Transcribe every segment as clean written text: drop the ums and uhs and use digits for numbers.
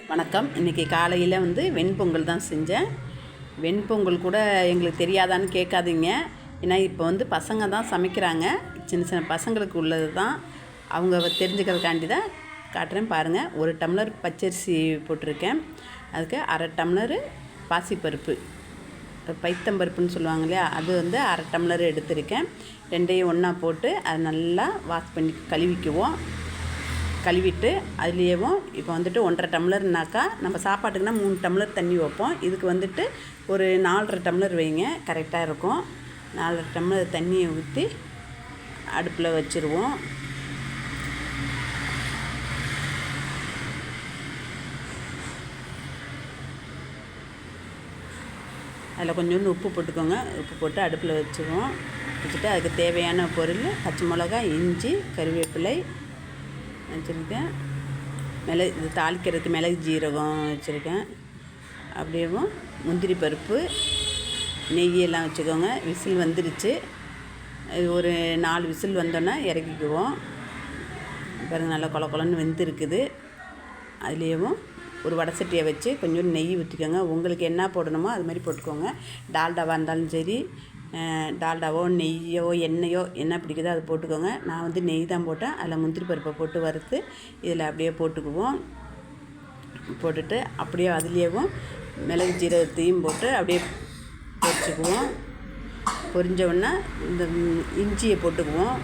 வணக்கம். இன்றைக்கி காலையில் வெண்பொங்கல் தான் செஞ்சேன். வெண்பொங்கல் கூட எங்களுக்கு தெரியாதான்னு கேட்காதீங்க. ஏன்னா இப்போ பசங்க தான் சமைக்கிறாங்க. சின்ன சின்ன பசங்களுக்கு உள்ளது தான். அவங்க தெரிஞ்சுக்கிறதுக்காண்டி தான் காட்டுறேன் பாருங்கள். 1 டம்ளர் பச்சரிசி போட்டிருக்கேன். அதுக்கு 1/2 டம்ளர் பாசிப்பருப்பு, பைத்தம்பருப்புன்னு சொல்லுவாங்க இல்லையா, அது 1/2 டம்ளர் எடுத்திருக்கேன். ரெண்டையும் ஒன்றா போட்டு அதை நல்லா வாஷ் பண்ணி கழுவிட்டு அதுலேயும் இப்போ 1.5 டம்ளர்னாக்கா நம்ம சாப்பாட்டுக்குன்னா 3 டம்ளர் தண்ணி வைப்போம். இதுக்கு ஒரு 4.5 டம்ளர் வைங்க, கரெக்டாக இருக்கும். 4.5 டம்ளர் தண்ணியை ஊற்றி அடுப்பில் வச்சுருவோம். அதில் கொஞ்சோண்டு உப்பு போட்டுக்கோங்க. உப்பு போட்டு அடுப்பில் வச்சுட்டு அதுக்கு தேவையான பொருள் பச்சை மிளகாய், இஞ்சி, கருவேப்பிலை வச்சுருக்கேன். இது தாளிக்கிறதுக்கு மிளகு ஜீரகம் வச்சுருக்கேன். அப்படியேவும் முந்திரி பருப்பு, நெய்யெல்லாம் வச்சுக்கோங்க. விசில் வந்துருச்சு. இது ஒரு 4 விசில் வந்தோன்னே இறக்கிக்குவோம். பாருங்கள், நல்லா கொலன்னு வெந்திருக்குது. அதுலேயும் ஒரு வடை சட்டியை வச்சு கொஞ்சோண்டு நெய் ஊற்றிக்கோங்க. உங்களுக்கு என்ன போடணுமோ அது மாதிரி போட்டுக்கோங்க. டால்டாவாக இருந்தாலும் சரி, டால்டாவோ நெய்யோ எண்ணெயோ என்ன பிடிக்குதோ அது போட்டுக்கோங்க. நான் நெய் தான் போட்டேன். அதில் முந்திரி பருப்பை போட்டு வறுத்து இதில் அப்படியே போட்டுக்குவோம். போட்டுட்டு அப்படியே அதுலேயும் மிளகு ஜீரகத்தையும் போட்டு அப்படியே பொரிச்சுக்குவோம். பொரிஞ்சோடனே இந்த இஞ்சியை போட்டுக்குவோம்.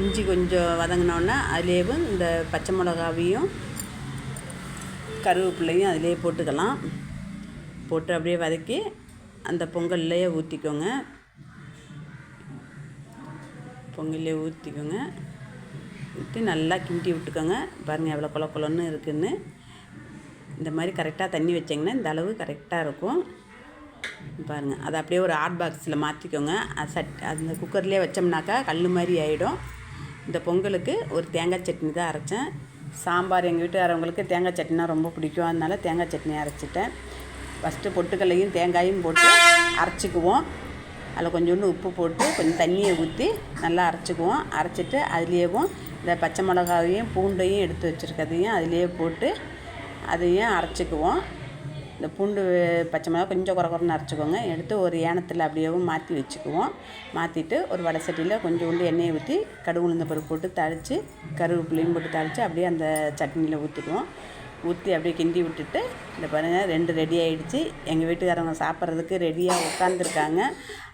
இஞ்சி கொஞ்சம் வதங்கினோடனே அதுலேயும் இந்த பச்சை மிளகாவையும் கருவேப்பிலையும் அதிலே போட்டுக்கலாம். போட்டு அப்படியே வதக்கி அந்த பொங்கல்லையே ஊற்றிக்கோங்க. ஊற்றி நல்லா கிண்டி விட்டுக்கோங்க. பாருங்கள் எவ்வளோ கொலன்னு இருக்குதுன்னு. இந்த மாதிரி கரெக்டாக தண்ணி வச்சிங்கன்னா இந்த அளவு கரெக்டாக இருக்கும். பாருங்கள், அதை அப்படியே ஒரு ஹாட் பாக்ஸில் மாற்றிக்கோங்க. அந்த குக்கர்லேயே வச்சோம்னாக்கா கல் மாதிரி ஆகிடும். இந்த பொங்கலுக்கு ஒரு தேங்காய் சட்னி தான் அரைச்சேன். சாம்பார் எங்கள் வீட்டுக்காரவங்களுக்கு தேங்காய் சட்னினா ரொம்ப பிடிக்கும். அதனால் தேங்காய் சட்னி அரைச்சிட்டேன். ஃபஸ்ட்டு பொட்டுக்கல்லையும் தேங்காயும் போட்டு அரைச்சிக்குவோம். அதில் கொஞ்சோண்டு உப்பு போட்டு கொஞ்சம் தண்ணியை ஊற்றி நல்லா அரைச்சிக்குவோம். அரைச்சிட்டு அதுலேயும் இந்த பச்சை மிளகாவையும் பூண்டையும் எடுத்து வச்சுருக்கதையும் அதிலே போட்டு அதையும் அரைச்சிக்குவோம். இந்த பூண்டு பச்சை மிளகா கொஞ்சம் குறன்னு அரைச்சிக்கோங்க. எடுத்து ஒரு ஏனத்தில் அப்படியே மாற்றி வச்சுக்குவோம். மாற்றிட்டு ஒரு வடை சட்டியில் கொஞ்சோண்டு எண்ணெயை ஊற்றி கடுகு உளுந்த பருப்பு போட்டு தாளித்து கருவேப்பிலையும் போட்டு தாளித்து அப்படியே அந்த சட்னியில் ஊற்றிக்குவோம். ஊற்றி அப்படியே கிண்டி விட்டுட்டு இந்த பாருங்கள் 2 ரெடி ஆகிடுச்சு. எங்கள் வீட்டுக்காரவங்க சாப்பிட்றதுக்கு ரெடியாக உட்காந்துருக்காங்க.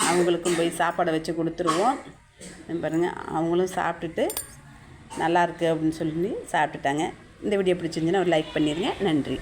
அவங்களுக்கும் போய் சாப்பாடை வச்சு கொடுத்துருவோம். பாருங்கள், அவங்களும் சாப்பிட்டுட்டு நல்லாயிருக்கு அப்படின்னு சொல்லி சாப்பிட்டுட்டாங்க. இந்த வீடியோ பிடிச்சிருந்துச்சுன்னா ஒரு லைக் பண்ணிடுங்க. நன்றி.